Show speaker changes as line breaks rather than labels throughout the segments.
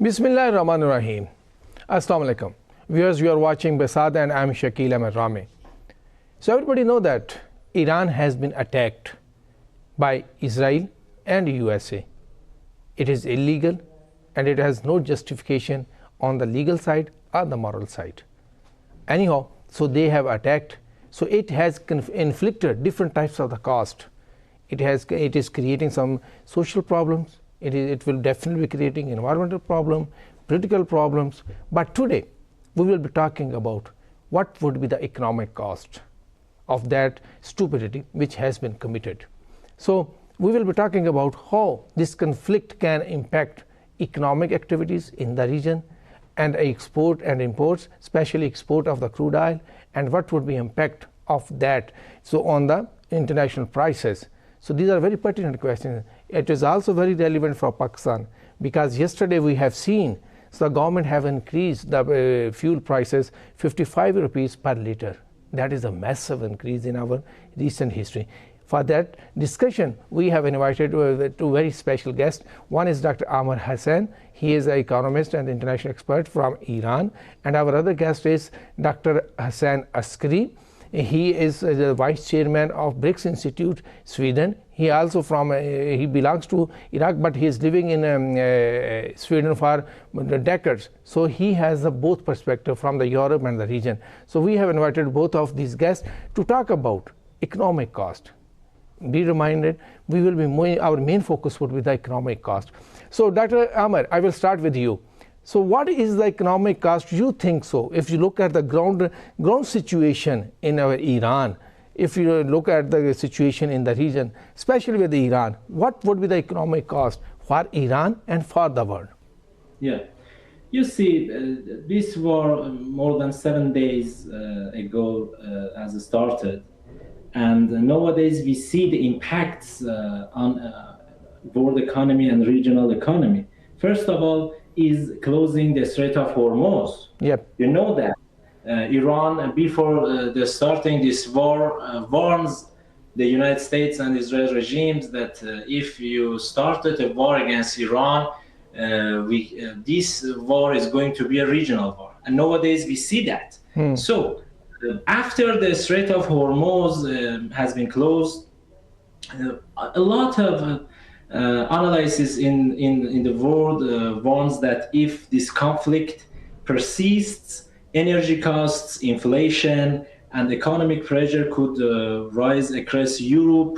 Bismillahirrahmanirrahim. Assalamu alaikum. Viewers, you are watching Bisaat and I'm Shakeel, I'm Ramay. So everybody know that Iran has been attacked by Israel and USA. It is illegal and it has no justification on the legal side or the moral side. Anyhow, so they have attacked. So it has inflicted different types of the cost. It is creating some social problems. It will definitely be creating environmental problem, political problems. But today we will be talking about what would be the economic cost of that stupidity which has been committed. So we will be talking about how this conflict can impact economic activities in the region and export and imports, especially export of the crude oil, and what would be impact of that so on the international prices. So these are very pertinent questions. It is also very relevant for Pakistan because yesterday we have seen the government have increased the fuel prices 55 rupees per liter. That is a massive increase in our recent history. For that discussion, we have invited two very special guests. One is Dr. Amar Hassan. He is an economist and international expert from Iran. And our other guest is Dr. Hassan Askari. He is the vice chairman of BRICS Institute, Sweden. He also he belongs to Iraq, but he is living in Sweden for decades. So he has both perspective from the Europe and the region. So we have invited both of these guests to talk about economic cost. Be reminded, our main focus would be the economic cost. So Dr. Amar, I will start with you. So what is the economic cost you think so? If you look at the ground situation in our Iran, if you look at the situation in the region, especially with Iran, what would be the economic cost for Iran and for the world?
Yeah, you see, this war more than 7 days ago has started. And nowadays we see the impacts on world economy and regional economy. First of all, is closing the Strait of Hormuz.
Yep.
You know that Iran, before starting this war, warns the United States and Israel regimes that if you started a war against Iran, this war is going to be a regional war. And nowadays we see that. So after the Strait of Hormuz has been closed, a lot of analysis in the world warns that if this conflict persists, energy costs, inflation, and economic pressure could rise across Europe,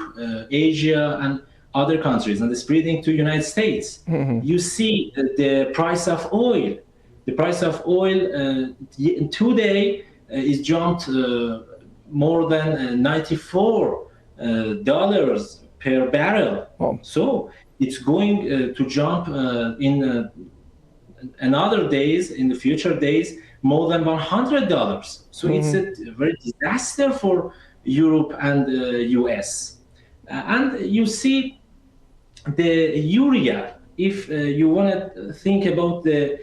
Asia, and other countries, and spreading to United States. You see the price of oil. The price of oil today is jumped more than $94 per barrel.
Oh.
So it's going to jump in another days, in the future days, more than $100. So it's a very disaster for Europe and US. And you see the urea, if you want to think about the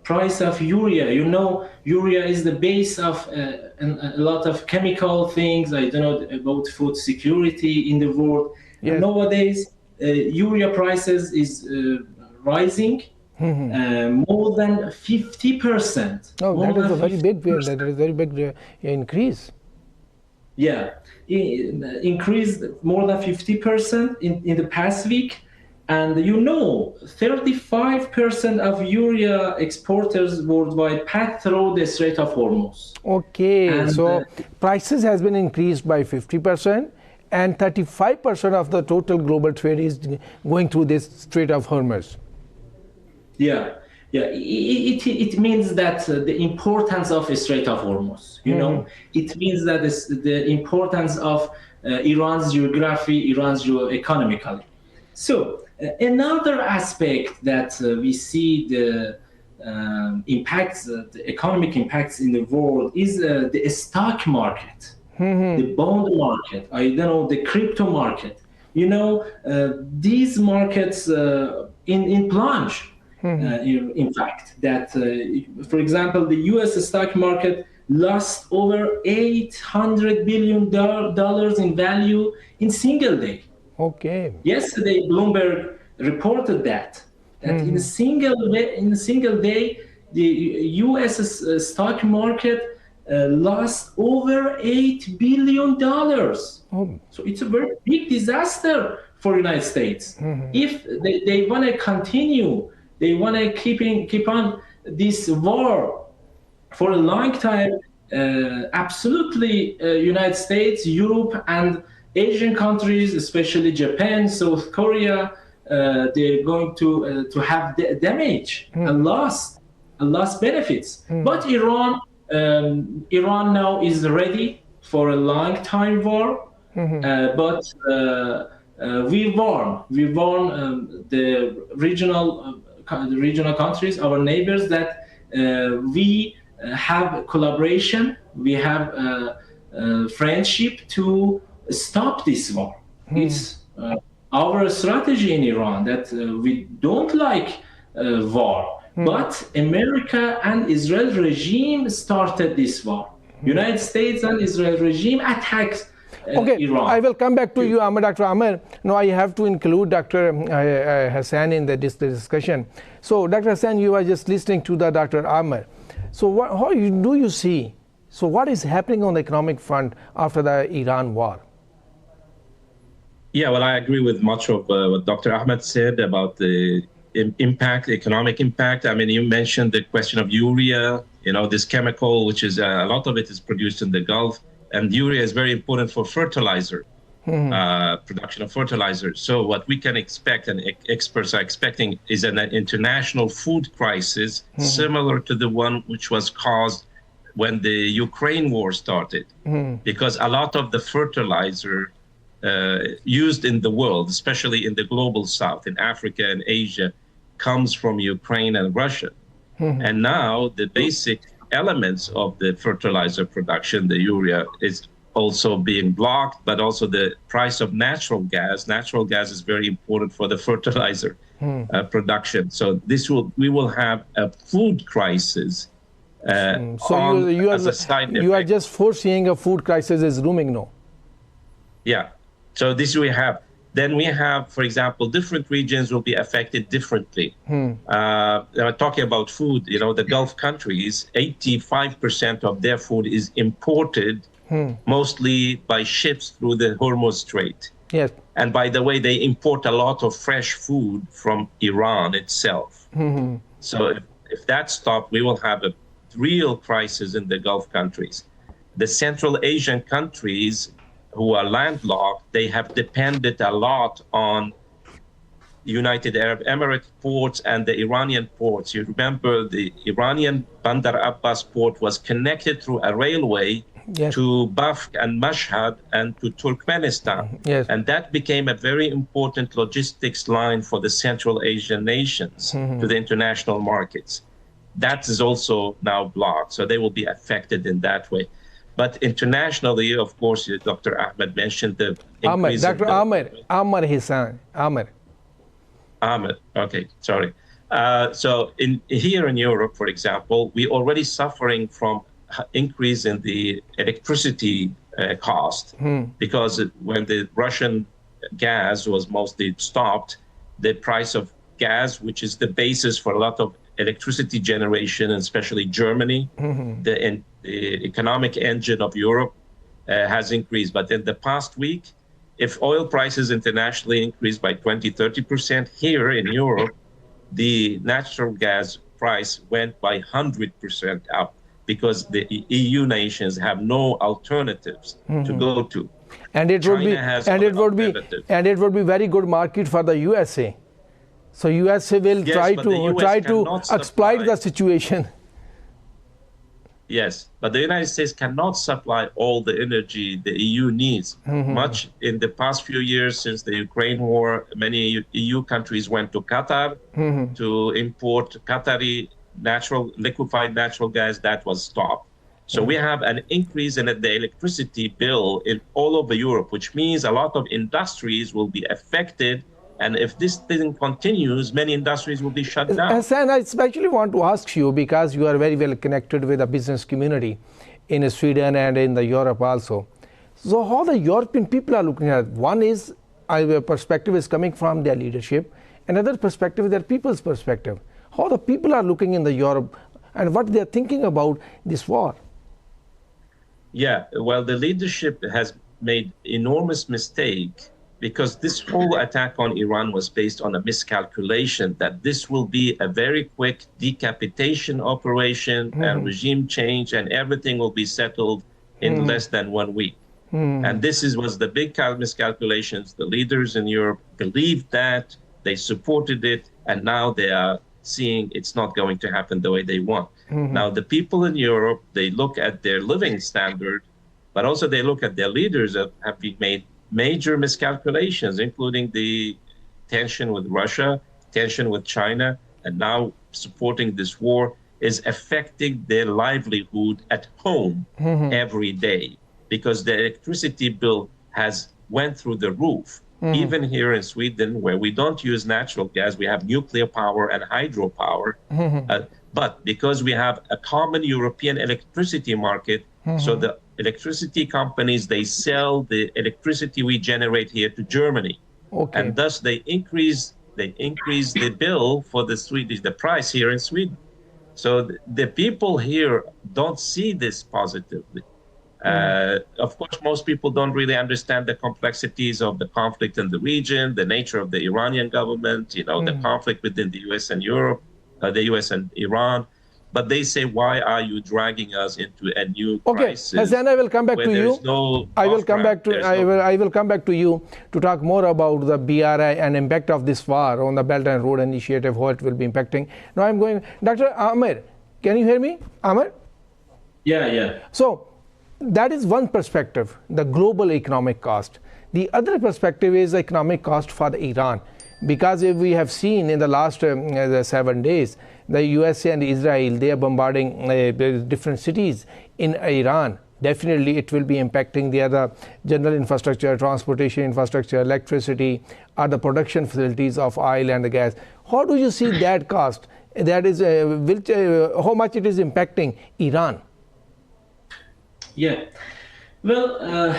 price of urea, you know, urea is the base of a lot of chemical things. I don't know about food security in the world.
Yes.
Nowadays, urea prices is rising more than 50%.
Oh, that is a very big, that is a very big increase.
Yeah, increased more than 50% in the past week. And you know, 35% of urea exporters worldwide pass through the Strait of Hormuz.
Okay,
and,
so prices has been increased by 50%, and 35% of the total global trade is going through this Strait of Hormuz.
Yeah, it means that the importance of the Strait of Hormuz, you know, it means that the importance of Iran's geography, Iran's economically. So another aspect that we see the impacts, the economic impacts in the world is the stock market, the bond market, I don't know, the crypto market. You know, these markets in plunge. In fact, that, for example, the US stock market lost over $800 billion in value in single day.
Okay.
Yesterday, Bloomberg reported that that in a single day, the U.S. Stock market lost over $8 billion. So it's a very big disaster for the United States. If they want to continue, they want to keep on this war for a long time, absolutely United States, Europe, and Asian countries, especially Japan, South Korea, they're going to have damage and lost benefits. But Iran now is ready for a long time war. But we warn the regional countries, our neighbors, that we have collaboration, we have friendship to stop this war. It's our strategy in Iran that we don't like war, but America and Israel regime started this war. United States and Israel regime attacks Iran.
I will come back to you, Dr. Amir. Now I have to include Dr. Hassan in the discussion. So, Dr. Hassan, you are just listening to the Dr. Amir. So, how do you see? So, what is happening on the economic front after the Iran war?
Yeah, well, I agree with much of what Dr. Ahmed said about the impact, economic impact. I mean, you mentioned the question of urea, this chemical, which is a lot of it is produced in the Gulf. And urea is very important for fertilizer, production of fertilizer. So what we can expect, and experts are expecting, is an international food crisis similar to the one which was caused when the Ukraine war started. Because a lot of the fertilizer used in the world, especially in the global south, in Africa and Asia, comes from Ukraine and Russia. And now the basic elements of the fertilizer production, the urea, is also being blocked, but also the price of natural gas. Natural gas is very important for the fertilizer production. So we will have a food crisis.
So you are just foreseeing a food crisis is looming now.
Yeah. So this we have. Then we have, for example, different regions will be affected differently. Talking about food, the Gulf countries, 85% of their food is imported, mostly by ships through the Hormuz Strait.
Yes.
And by the way, they import a lot of fresh food from Iran itself. So if that stops, we will have a real crisis in the Gulf countries. The Central Asian countries who are landlocked, they have depended a lot on United Arab Emirates ports and the Iranian ports. You remember the Iranian Bandar Abbas port was connected through a railway to Bafq and Mashhad and to Turkmenistan. And that became a very important logistics line for the Central Asian nations to the international markets. That is also now blocked, so they will be affected in that way. But internationally, of course, Dr. Ahmed mentioned the increase.
Dr. Amir Hassan.
Ahmed, okay, sorry. So here in Europe, for example, we're already suffering from increase in the electricity cost because when the Russian gas was mostly stopped, the price of gas, which is the basis for a lot of electricity generation, and especially Germany, the economic engine of Europe, has increased. But in the past week, if oil prices internationally increased by 20-30%, here in Europe, the natural gas price went by 100% up because the EU nations have no alternatives to go to.
And it would be very good market for the USA. So USA will try to exploit the situation.
Yes, but the United States cannot supply all the energy the EU needs. Much in the past few years since the Ukraine war, many EU countries went to Qatar to import Qatari liquefied natural gas. That was stopped. So we have an increase in the electricity bill in all over Europe, which means a lot of industries will be affected. And if this thing continues, many industries will be shut down.
Hassan, I especially want to ask you, because you are very well connected with the business community in Sweden and in the Europe also. So how the European people are looking at it? One is, our perspective is coming from their leadership, another perspective is their people's perspective. How the people are looking in the Europe and what they are thinking about this war.
Yeah, well, the leadership has made enormous mistake because this whole attack on Iran was based on a miscalculation that this will be a very quick decapitation operation and regime change, and everything will be settled in less than 1 week. And this was the big miscalculations. The leaders in Europe believed that, they supported it, and now they are seeing it's not going to happen the way they want. Now, the people in Europe, they look at their living standard, but also they look at their leaders that have made major miscalculations, including the tension with Russia, tension with China, and now supporting this war is affecting their livelihood at home every day, because the electricity bill has went through the roof. Even here in Sweden, where we don't use natural gas, we have nuclear power and hydropower. But because we have a common European electricity market, so the electricity companies, they sell the electricity we generate here to Germany.
Okay.
And thus they increase the bill for the price here in Sweden. So the people here don't see this positively. Of course, most people don't really understand the complexities of the conflict in the region, the nature of the Iranian government, the conflict within the U.S. and Europe, the U.S. and Iran. But they say, why are you dragging us into a new crisis?
Okay, Hassan, I will come back to you. I will come back to you to talk more about the BRI and impact of this war on the Belt and Road Initiative, how it will be impacting. Now I'm going, Dr. Amir, can you hear me, Amir?
Yeah.
So that is one perspective, the global economic cost. The other perspective is the economic cost for the Iran. Because if we have seen in the last 7 days, the USA and Israel, they are bombarding different cities in Iran. Definitely it will be impacting the other general infrastructure, transportation infrastructure, electricity, or the production facilities of oil and the gas. How do you see that cost? That is, how much it is impacting Iran?
Yeah. Well,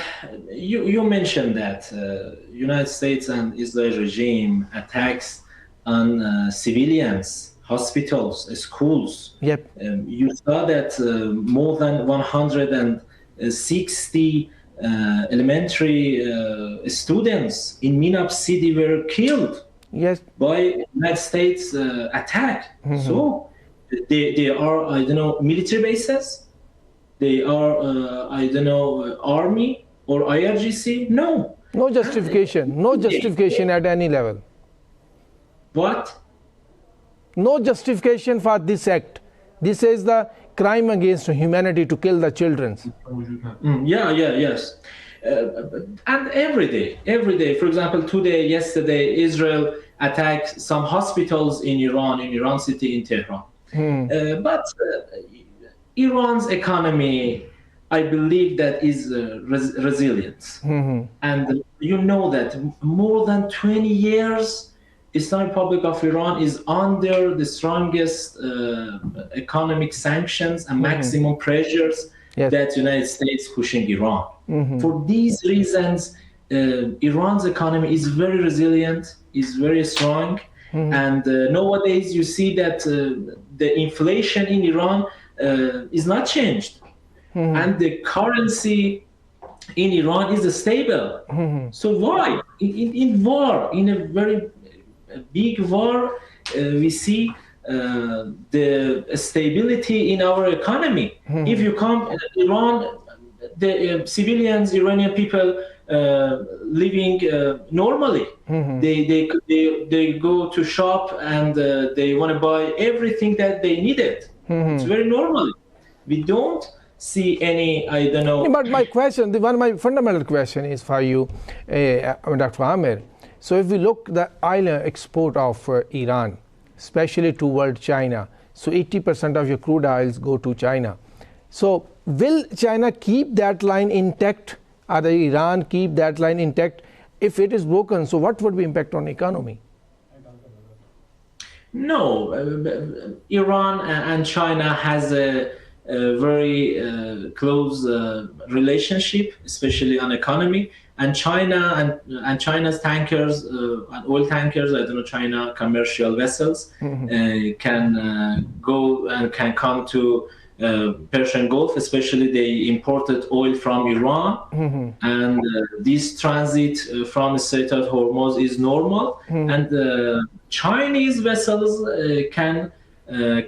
you mentioned that United States and Israel regime attacks on civilians, hospitals, schools.
Yep.
You saw that more than 160 elementary students in Minab City were killed.
Yes.
By United States attack. So they are, military bases. They are, army or IRGC? No.
No justification. No justification at any level.
What?
No justification for this act. This is the crime against humanity to kill the children.
Yes. And every day. For example, yesterday, Israel attacked some hospitals in Iran city, in Tehran. But Iran's economy, I believe that is resilient. And you know that more than 20 years, Islamic Republic of Iran is under the strongest economic sanctions and maximum pressures that United States pushing Iran. For these reasons, Iran's economy is very resilient, is very strong. And nowadays you see that the inflation in Iran is not changed, and the currency in Iran is stable. So why in war, in a very big war, we see the stability in our economy? If you come Iran, the civilians, Iranian people living normally. They go to shop and they want to buy everything that they needed. It's very normal. We don't see any,
But my question, my fundamental question is for you, Dr. Amir. So if we look the oil export of Iran, especially toward China, so 80% of your crude oils go to China. So will China keep that line intact, or the Iran keep that line intact? If it is broken, so what would be impact on economy?
No, Iran and China has a a very close relationship, especially on economy. And China and China's tankers and oil tankers, I don't know, China commercial vessels can go and can come to Persian Gulf. Especially they imported oil from Iran, and this transit from the Strait of Hormuz is normal, and Chinese vessels can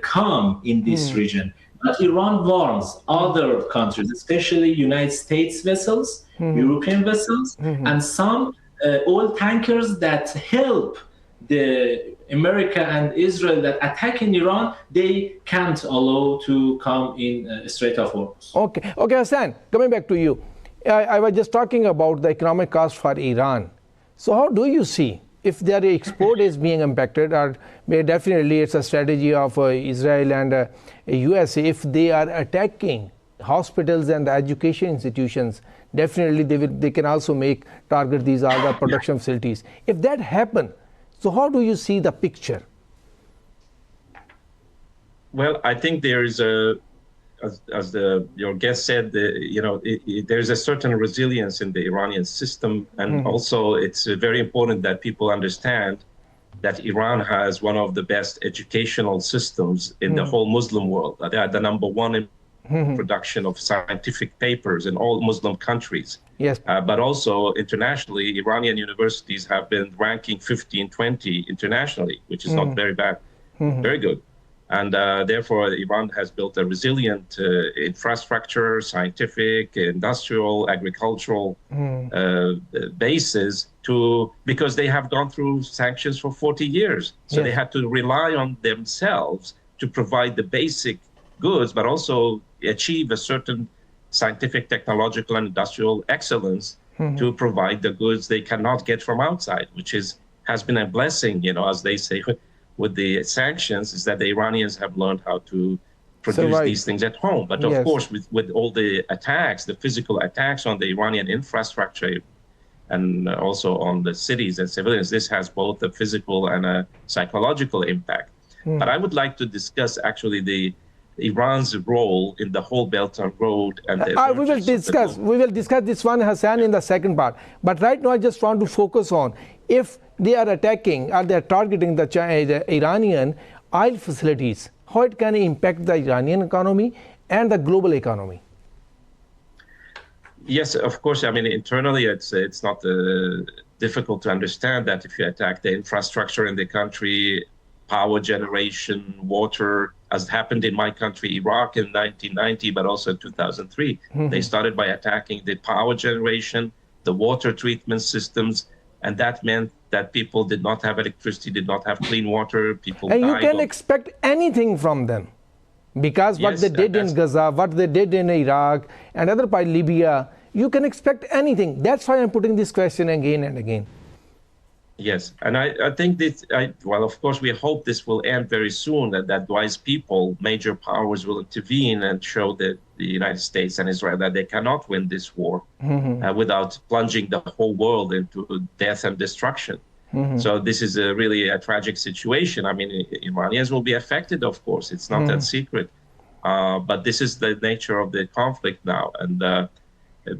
come in this region. But Iran warns other countries, especially United States vessels, European vessels, and some oil tankers that help the America and Israel that attack in Iran, they can't allow to come in Strait of Hormuz.
Okay, Hassan, coming back to you. I was just talking about the economic cost for Iran. So how do you see if their export is being impacted, or definitely it's a strategy of Israel and USA, if they are attacking hospitals and education institutions, definitely they can also target these other production facilities. If that happen, so how do you see the picture?
Well, I think there is as your guest said, there's a certain resilience in the Iranian system, and also it's very important that people understand that Iran has one of the best educational systems in the whole Muslim world. They are the number one in production of scientific papers in all Muslim countries.
Yes.
But also internationally, Iranian universities have been ranking 15, 20 internationally, which is not very bad, very good. And therefore, Iran has built a resilient infrastructure, scientific, industrial, agricultural bases because they have gone through sanctions for 40 years. So they had to rely on themselves to provide the basic goods, but also achieve a certain scientific, technological, and industrial excellence to provide the goods they cannot get from outside, which has been a blessing, as they say, with the sanctions, is that the Iranians have learned how to produce these things at home. But of course, with all the attacks, the physical attacks on the Iranian infrastructure and also on the cities and civilians, this has both a physical and a psychological impact. But I would like to discuss actually Iran's role in the whole Belt and Road. And
we will discuss this one, Hassan, in the second part. But right now, I just want to focus on if they are attacking or they are targeting the Iranian oil facilities, how it can impact the Iranian economy and the global economy.
Yes, of course. I mean, internally, it's not difficult to understand that if you attack the infrastructure in the country, power generation, water, as happened in my country, Iraq, in 1990, but also in 2003. They started by attacking the power generation, the water treatment systems, and that meant that people did not have electricity, did not have clean water. People
and
died.
You can expect anything from them, because what they did in Gaza, what they did in Iraq, and other part Libya, you can expect anything. That's why I'm putting this question again and again.
Yes, and I think well, of course, we hope this will end very soon, that wise people, major powers will intervene and show that the United States and Israel that they cannot win this war without plunging the whole world into death and destruction. So this is really a tragic situation. I mean, Iranians will be affected, of course. It's not that secret. But this is the nature of the conflict now. And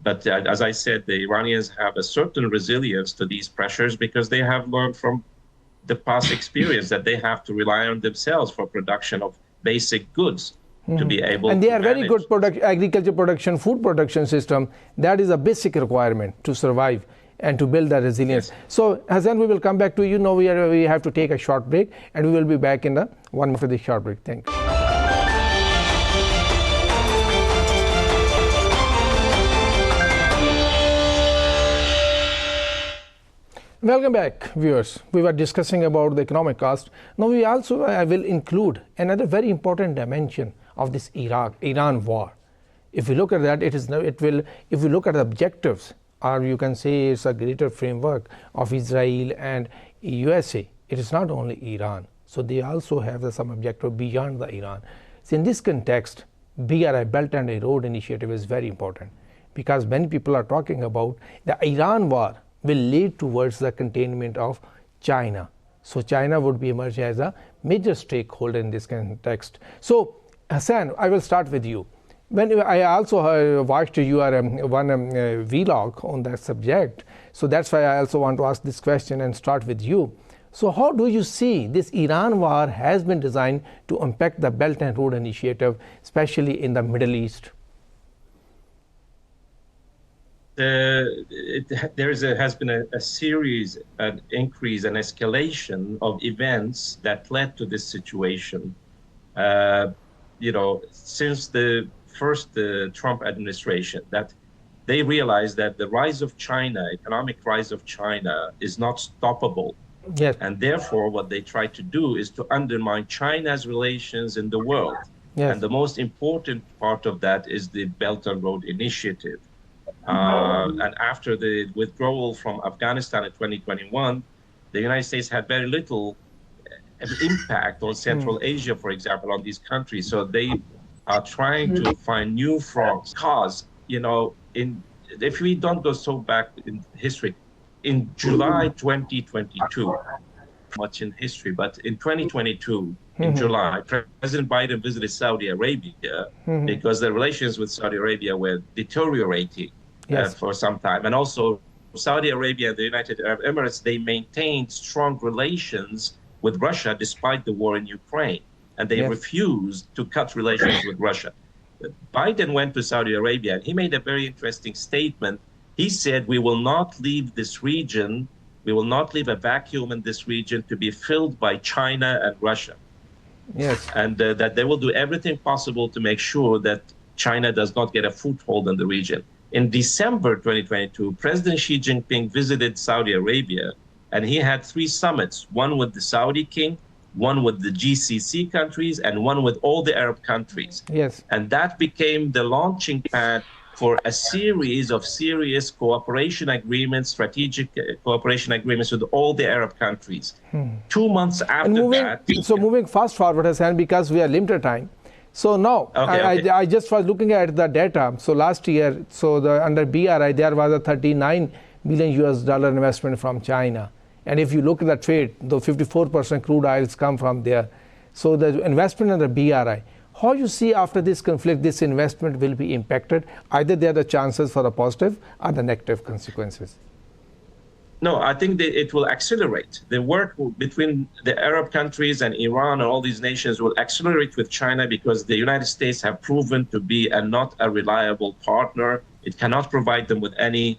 But as I said, the Iranians have a certain resilience to these pressures because they have learned from the past experience that they have to rely on themselves for production of basic goods to be able to
And they are very
manage.
good agriculture production, food production system. That is a basic requirement to survive and to build that resilience.
Yes.
So, Hassan, we will come back to you. Now we have to take a short break, and we will be back in the one after the short break. Thank you. Welcome back, viewers. We were discussing about the economic cost. Now I will include another very important dimension of this Iran war. If we look at that, if we look at the objectives, or you can say it's a greater framework of Israel and USA, it is not only Iran. So they also have some objective beyond the Iran. So in this context, BRI, Belt and Road Initiative, is very important, because many people are talking about the Iran war will lead towards the containment of China. So China would be emerged as a major stakeholder in this context. So Hassan, I will start with you. When I also watched your one vlog on that subject, so that's why I also want to ask this question and start with you. So how do you see this Iran war has been designed to impact the Belt and Road Initiative, especially in the Middle East?
Has been a series, an increase, an escalation of events that led to this situation. Since the first Trump administration, that they realized that the rise of China, economic rise of China, is not stoppable.
Yes.
And therefore, what they try to do is to undermine China's relations in the world.
Yes.
And the most important part of that is the Belt and Road Initiative. And after the withdrawal from Afghanistan in 2021, the United States had very little impact on Central Asia, for example, on these countries. So they are trying to find new fronts. Because, if we don't go so back in history, in July 2022, much in history, but in 2022, in July, President Biden visited Saudi Arabia because the relations with Saudi Arabia were deteriorating for some time. And also, Saudi Arabia and the United Arab Emirates, they maintained strong relations with Russia despite the war in Ukraine. And they refused to cut relations with Russia. Biden went to Saudi Arabia and he made a very interesting statement. He said, we will not leave this region, we will not leave a vacuum in this region to be filled by China and Russia.
Yes.
And that they will do everything possible to make sure that China does not get a foothold in the region. In December 2022, President Xi Jinping visited Saudi Arabia, and he had 3 summits, one with the Saudi king, one with the GCC countries, and one with all the Arab countries.
Yes.
And that became the launching pad for a series of serious cooperation agreements, strategic cooperation agreements with all the Arab countries. 2 months after
moving fast forward, Hassan, because we are limited time. So now, I just was looking at the data. So last year, under BRI, there was a $39 billion US investment from China. And if you look at the trade, the 54% crude oils come from there. So the investment under BRI, how you see after this conflict, this investment will be impacted? Either there are the chances for the positive or the negative consequences.
No, I think that it will accelerate. The work between the Arab countries and Iran and all these nations will accelerate with China because the United States have proven to be not a reliable partner. It cannot provide them with any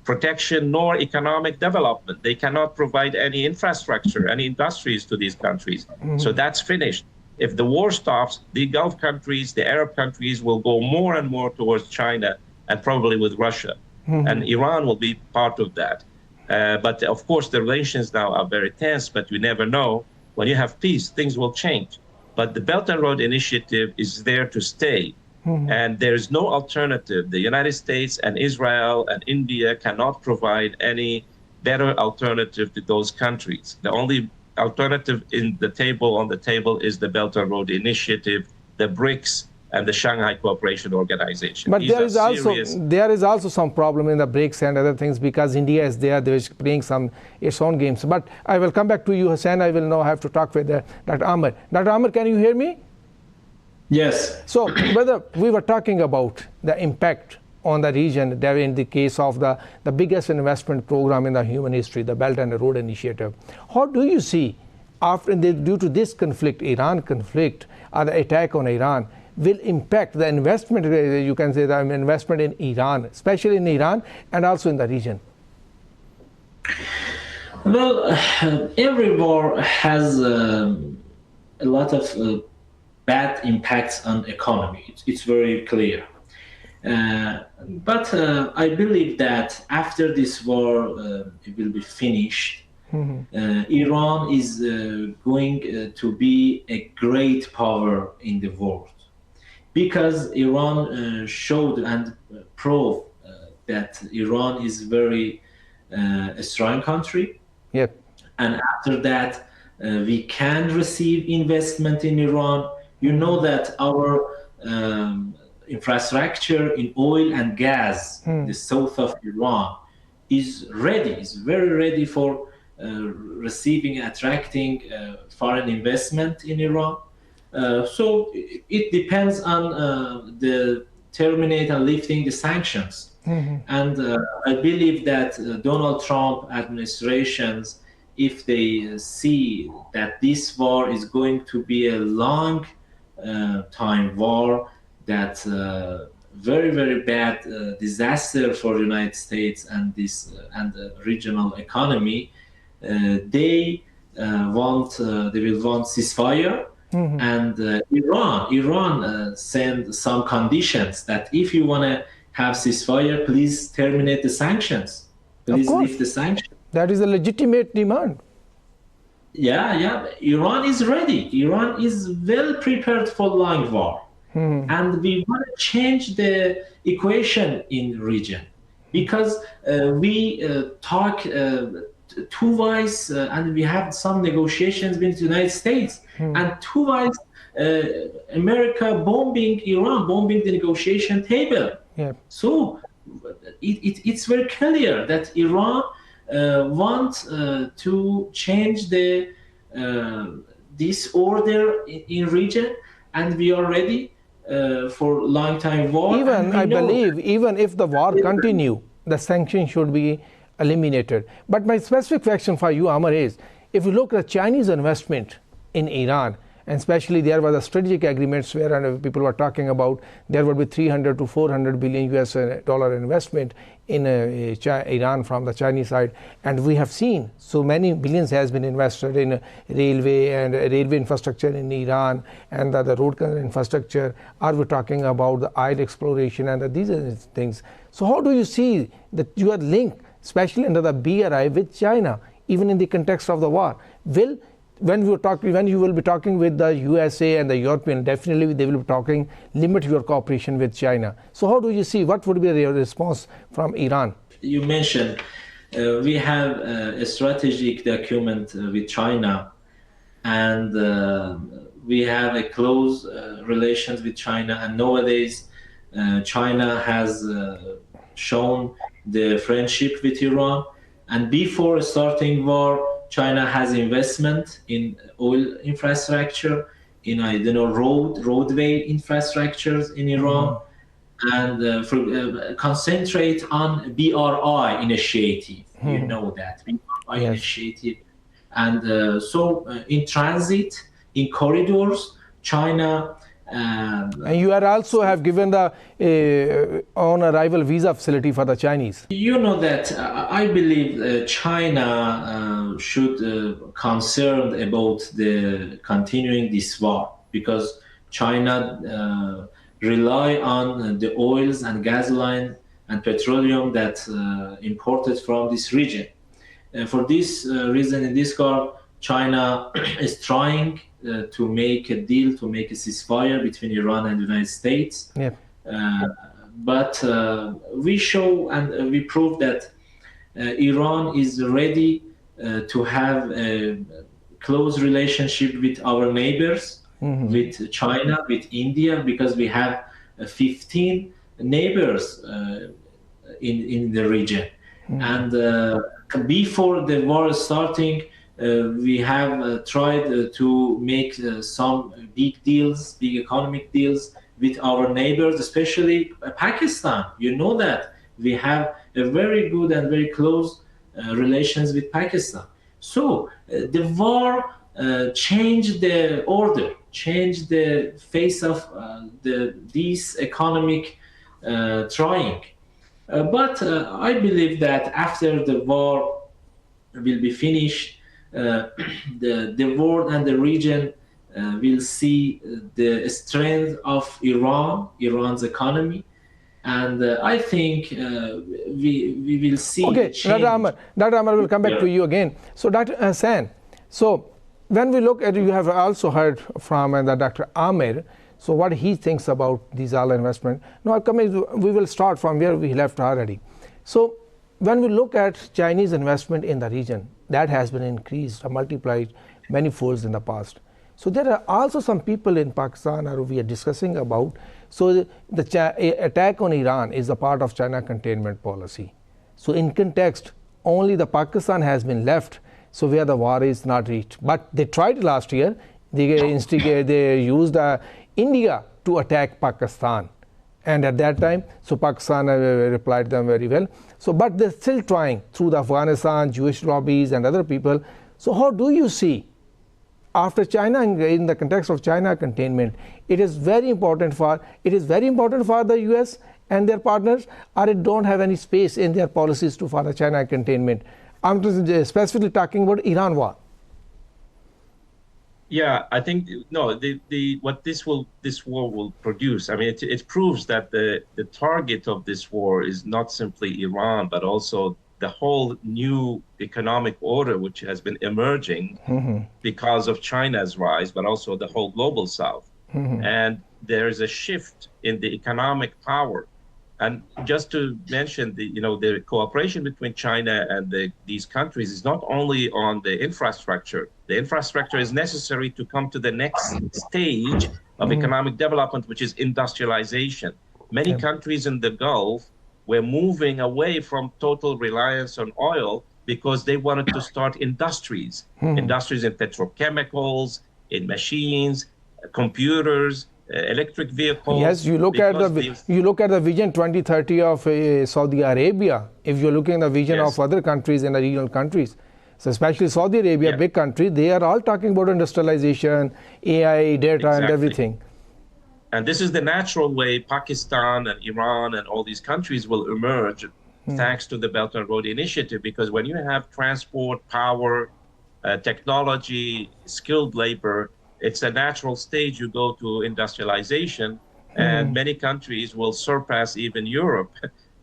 protection nor economic development. They cannot provide any infrastructure, any industries to these countries. So that's finished. If the war stops, the Gulf countries, the Arab countries will go more and more towards China and probably with Russia. And Iran will be part of that. But of course, the relations now are very tense, but you never know. When you have peace, things will change. But the Belt and Road Initiative is there to stay. And there is no alternative. The United States and Israel and India cannot provide any better alternative to those countries. The only alternative on the table is the Belt and Road Initiative, the BRICS, and the Shanghai Cooperation Organization.
But there is also some problem in the BRICS and other things because India is there, they're playing its own games. But I will come back to you, Hassan. I will now have to talk with Dr. Amr. Dr. Amr, can you hear me?
Yes.
So whether we were talking about the impact on the region there in the case of the biggest investment program in the human history, the Belt and Road Initiative. How do you see due to this conflict, Iran conflict, or the attack on Iran, will impact the investment, you can say the investment in Iran, especially in Iran and also in the region?
Well, every war has a lot of bad impacts on economy. It's very clear. But I believe that after this war it will be finished, Iran is going to be a great power in the world. Because Iran showed and proved that Iran is very a strong country.
Yep.
And after that, we can receive investment in Iran. You know that our infrastructure in oil and gas, the south of Iran, is very ready for receiving, attracting foreign investment in Iran. So it depends on the terminate and lifting the sanctions. And I believe that Donald Trump administrations, if they see that this war is going to be a long time war, that very, very bad disaster for the United States and this and the regional economy, they will want ceasefire. And Iran send some conditions that if you want to have ceasefire, please terminate the sanctions. Please lift the sanctions.
That is a legitimate demand.
Yeah. Iran is ready. Iran is well prepared for long war. And we want to change the equation in region because we talk twice and we have some negotiations with the United States and twice America bombing Iran, bombing the negotiation table. So it's very clear that Iran wants to change the this order in region, and we are ready for long time war.
Even I believe, even if the war continue, the sanctions should be eliminated. But my specific question for you, Amar, is if you look at Chinese investment in Iran, and especially there was a strategic agreements where people were talking about there would be 300 to 400 billion US dollar investment in Iran from the Chinese side, and we have seen so many billions has been invested in railway and railway infrastructure in Iran and the road infrastructure. Are we talking about the oil exploration and these are things? So how do you see that your link, especially under the BRI, with China, even in the context of the war? When you will be talking with the USA and the European, definitely they will be talking, limit your cooperation with China. So how do you see, what would be your response from Iran?
You mentioned we have a strategic document with China, and we have a close relations with China, and nowadays China has shown the friendship with Iran, and before starting war, China has investment in oil infrastructure, in roadway infrastructures in Iran, and concentrate on BRI initiative. You know that BRI initiative, and so in transit, in corridors, China.
And you are also have given the on arrival visa facility for the Chinese.
You know that I believe China should concerned about the continuing this war, because China rely on the oils and gasoline and petroleum that imported from this region. For this reason, in this card, China is trying to make a deal, to make a ceasefire between Iran and the United States. But we show and we prove that Iran is ready to have a close relationship with our neighbors, with China, with India, because we have 15 neighbors in the region. And before the war starting, we have tried to make some big deals, big economic deals with our neighbors, especially Pakistan. You know that we have a very good and very close relations with Pakistan. So the war changed the order, changed the face of this economic trying. But I believe that after the war will be finished, the world and the region will see the strength of Iran's economy, and I think we will see.
Okay, Dr. Amar will come back to you again. So Dr. Hassan, so when we look at, you have also heard from Dr. Amir, so what he thinks about these all investment. Now we will start from where we left already. So when we look at Chinese investment in the region, that has been increased or multiplied many folds in the past. So there are also some people in Pakistan we are discussing about. So the attack on Iran is a part of China containment policy. So in context, only the Pakistan has been left, so where the war is not reached. But they tried last year. They used India to attack Pakistan. And at that time, so Pakistan replied them very well. So, but they're still trying through the Afghanistan, Jewish lobbies and other people. So how do you see, after China, in the context of China containment, it is very important for the US and their partners, or it don't have any space in their policies for the China containment? I'm specifically talking about Iran war.
Yeah, I think what this war will produce. I mean, it proves that the target of this war is not simply Iran, but also the whole new economic order which has been emerging because of China's rise, but also the whole global South. And there is a shift in the economic power. And just to mention, the cooperation between China and these countries is not only on the infrastructure. The infrastructure is necessary to come to the next stage of economic development, which is industrialization. Many countries in the Gulf were moving away from total reliance on oil because they wanted to start industries in petrochemicals, in machines, computers, electric vehicles.
Yes, you look at the Vision 2030 of Saudi Arabia. If you're looking at the vision of other countries and the regional countries, so especially Saudi Arabia, big country, they are all talking about industrialization, AI, data, and everything.
And this is the natural way Pakistan and Iran and all these countries will emerge thanks to the Belt and Road Initiative, because when you have transport, power, technology, skilled labor, it's a natural stage you go to industrialization, and many countries will surpass even Europe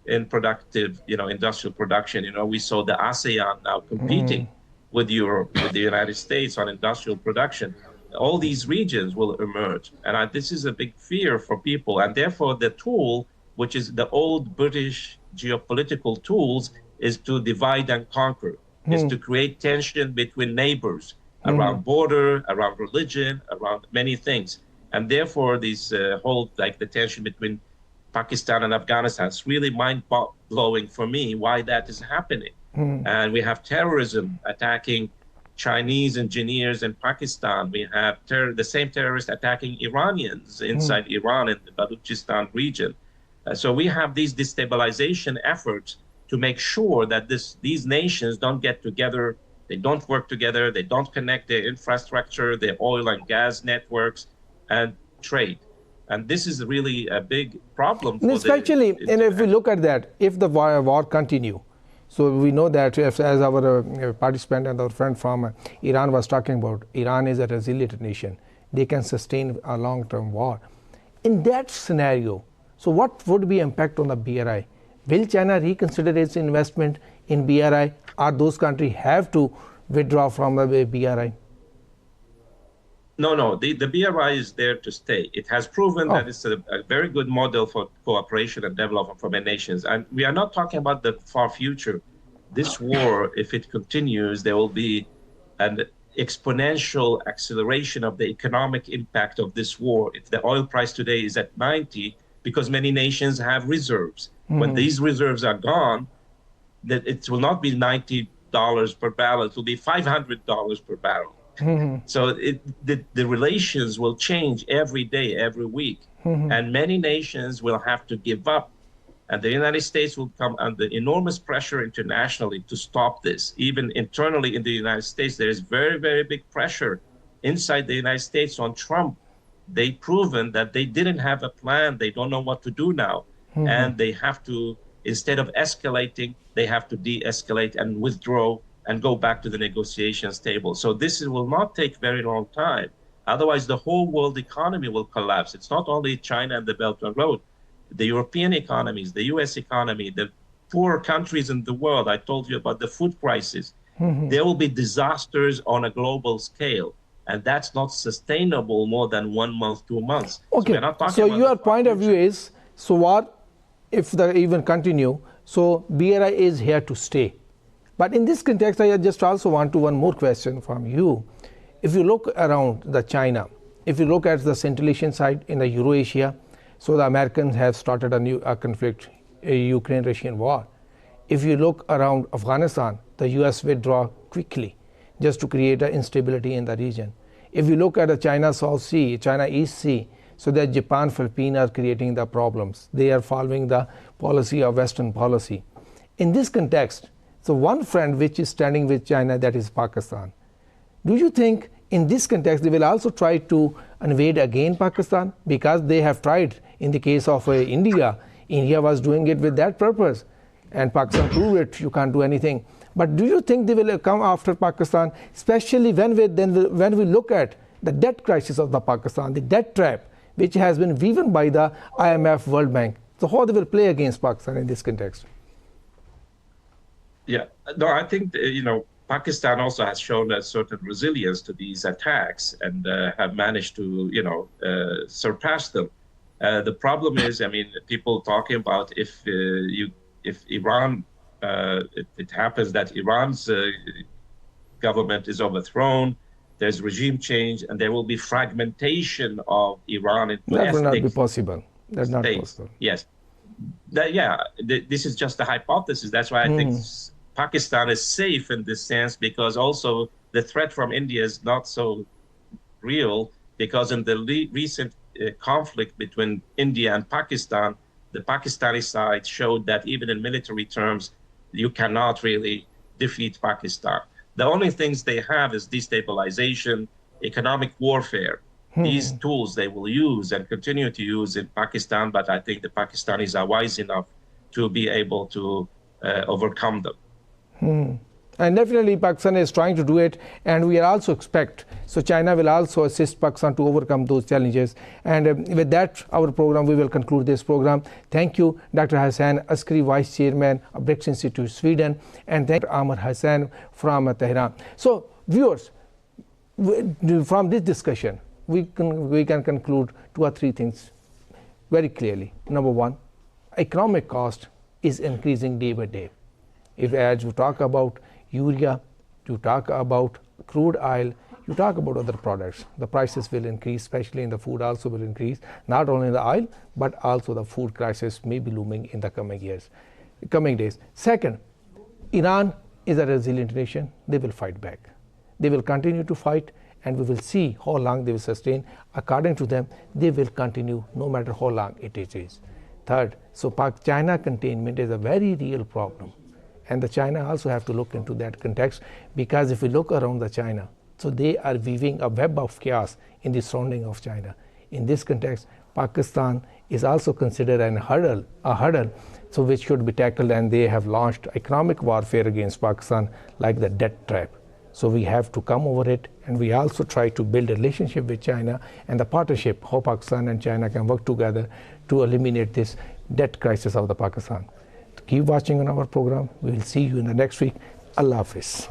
in productive, industrial production. We saw the ASEAN now competing with Europe, with the United States on industrial production. All these regions will emerge, and this is a big fear for people. And therefore, the tool, which is the old British geopolitical tools, is to divide and conquer, is to create tension between neighbors around border, around religion, around many things. And therefore, this whole, the tension between Pakistan and Afghanistan is really mind-blowing for me why that is happening. And we have terrorism attacking Chinese engineers in Pakistan. We have the same terrorists attacking Iranians inside Iran in the Balochistan region. So we have these destabilization efforts to make sure that these nations don't get together, they don't work together, they don't connect their infrastructure, their oil and gas networks, and trade. And this is really a big problem.
Especially, and if we look at that, if the war continue, so we know that as our participant and our friend from Iran was talking about, Iran is a resilient nation. They can sustain a long-term war. In that scenario, so what would be impact on the BRI? Will China reconsider its investment in BRI, or those countries have to withdraw from the BRI?
No, the BRI is there to stay. It has proven that it's a very good model for cooperation and development for many nations. And we are not talking about the far future. This war, if it continues, there will be an exponential acceleration of the economic impact of this war. If the oil price today is at 90, because many nations have reserves. When these reserves are gone, that it will not be $90 per barrel, it will be $500 per barrel. So the relations will change every day, every week. And many nations will have to give up. And the United States will come under enormous pressure internationally to stop this. Even internally in the United States, there is very, very big pressure inside the United States on Trump. They've proven that they didn't have a plan. They don't know what to do now. And they have to, instead of escalating, they have to de-escalate and withdraw and go back to the negotiations table. So this will not take very long time. Otherwise, the whole world economy will collapse. It's not only China and the Belt and Road. The European economies, the US economy, the poor countries in the world, I told you about the food crisis. There will be disasters on a global scale. And that's not sustainable more than 1 month, 2 months.
Okay, so your point of view is, so what if they even continue? So BRI is here to stay. But in this context, I just also want to one more question from you. If you look around the China, if you look at the Central Asian side in the Eurasia, so the Americans have started a new conflict, a Ukraine-Russian war. If you look around Afghanistan, the US withdraw quickly just to create an instability in the region. If you look at the China South Sea, China East Sea, so that Japan, Philippines are creating the problems. They are following the policy of Western policy. In this context, so one friend which is standing with China, that is Pakistan. Do you think in this context they will also try to invade again Pakistan? Because they have tried in the case of India. India was doing it with that purpose, and Pakistan proved it, you can't do anything. But do you think they will come after Pakistan, especially when we look at the debt crisis of the Pakistan, the debt trap, which has been woven by the IMF, World Bank? So how they will play against Pakistan in this context?
Yeah, no, I think, Pakistan also has shown a certain resilience to these attacks and have managed to, surpass them. The problem is, people talking about if Iran, it happens that Iran's government is overthrown, there's regime change, and there will be fragmentation of Iran into
that will not be
ethnic
possible. That's not
states.
possible.
Yes. This is just a hypothesis. That's why I think Pakistan is safe in this sense, because also the threat from India is not so real, because in the recent conflict between India and Pakistan, the Pakistani side showed that even in military terms, you cannot really defeat Pakistan. The only things they have is destabilization, economic warfare. These tools they will use and continue to use in Pakistan, but I think the Pakistanis are wise enough to be able to overcome them.
And definitely Pakistan is trying to do it, and we also expect, so China will also assist Pakistan to overcome those challenges. And with that, our program, we will conclude this program. Thank you, Dr. Hassan Askari, Vice Chairman of BRICS Institute, Sweden, and thank you, Amr Hassan from Tehran. So viewers, from this discussion, we can conclude 2 or 3 things very clearly. Number one, economic cost is increasing day by day. If, as you talk about urea, you talk about crude oil, you talk about other products, the prices will increase, especially in the food also will increase, not only in the oil, but also the food crisis may be looming in the coming days. Second, Iran is a resilient nation. They will fight back. They will continue to fight, and we will see how long they will sustain. According to them, they will continue no matter how long it is. Third, so China containment is a very real problem. And the China also have to look into that context, because if we look around the China, so they are weaving a web of chaos in the surrounding of China. In this context, Pakistan is also considered a hurdle, so which should be tackled, and they have launched economic warfare against Pakistan like the debt trap. So we have to come over it, and we also try to build a relationship with China and the partnership, how Pakistan and China can work together to eliminate this debt crisis of the Pakistan. Keep watching on our program. We will see you in the next week. Allah Hafiz.